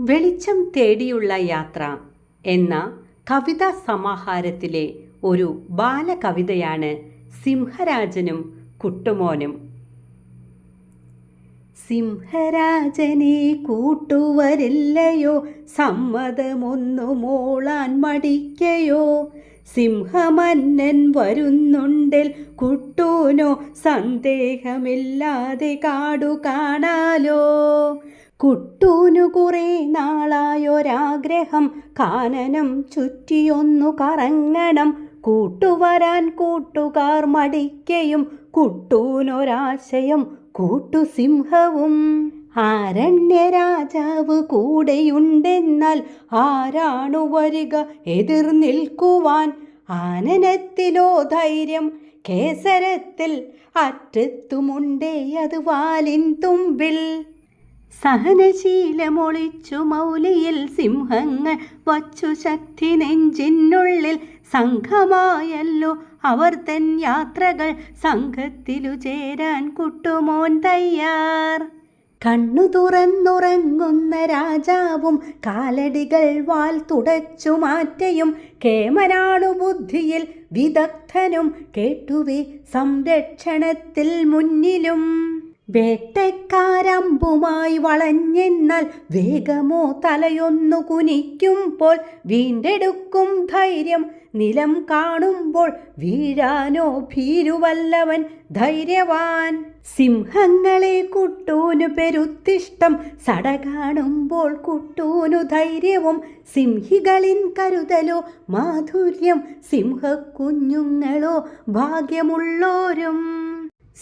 വെളിച്ചം തേടിയുള്ള യാത്ര എന്ന കവിതാ സമാഹാരത്തിലെ ഒരു ബാലകവിതയാണ് സിംഹരാജനും കുട്ടുമോനും. സിംഹരാജനെ കൂട്ടുവരില്ലയോ, സമ്മതമൊന്നു മൂളാൻ മടിക്കയോ, സിംഹമന്നൻ വരുന്നുണ്ടിൽ കുട്ടൂനോ, സന്ദേഹമില്ലാതെ കാടു കാണാലോ. കുട്ടൂനു കുറേ നാളായൊരാഗ്രഹം, കാനനം ചുറ്റിയൊന്നു കറങ്ങണം, കൂട്ടുവരാൻ കൂട്ടുകാർ മടിക്കയും, കുട്ടൂനൊരാശയം കൂട്ടുസിംഹവും. ആരണ്യരാജാവ് കൂടെയുണ്ടെന്നാൽ ആരാണു വരിക എതിർ നിൽക്കുവാൻ, ആനനത്തിലോ ധൈര്യം കേസരത്തിൽ അറ്റത്തുമുണ്ടേ അത് വാലിൻ തുമ്പിൽ. സഹനശീലമൊളിച്ചു മൗലിയിൽ സിംഹങ്ങൾ വച്ചു ശക്തി നെഞ്ചിനുള്ളിൽ, സംഘമായല്ലോ അവർ തൻ യാത്രകൾ, സംഘത്തിലു ചേരാൻ കുട്ടുമോൻ തയ്യാർ. കണ്ണു തുറന്നുറങ്ങുന്ന രാജാവും കാലടികൾ വാൽ തുടച്ചു മാറ്റയും, കേമനാണു ബുദ്ധിയിൽ വിദഗ്ധനും കേട്ടുവേ സംരക്ഷണത്തിൽ മുന്നിലും. വേട്ടക്കാരമ്പുമായി വളഞ്ഞെന്നാൽ വേഗമോ തലയൊന്നു കുനിക്കുമ്പോൾ, വീണ്ടെടുക്കും ധൈര്യം നിലം കാണുമ്പോൾ, വീഴാനോ ഭീരുവല്ലവൻ ധൈര്യവാൻ. സിംഹങ്ങളെ കുട്ടൂനു പെരുത്തിഷ്ടം, സട കാണുമ്പോൾ കുട്ടൂനു ധൈര്യവും, സിംഹികളിൻ കരുതലോ മാധുര്യം, സിംഹക്കുഞ്ഞുങ്ങളോ ഭാഗ്യമുള്ളോരും.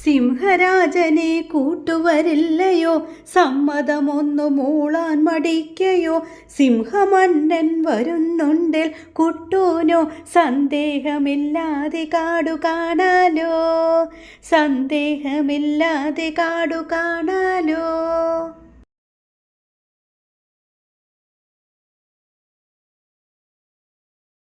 സിംഹരാജനെ കൂട്ടുവരില്ലയോ, സമ്മതമൊന്നു മൂളാൻ മടിക്കയോ, സിംഹമന്നൻ വരുന്നുണ്ടിൽ കുട്ടൂനോ, സന്ദേഹമില്ലാതെ കാടു കാണാലോ, സന്ദേഹമില്ലാതെ കാടു കാണാലോ.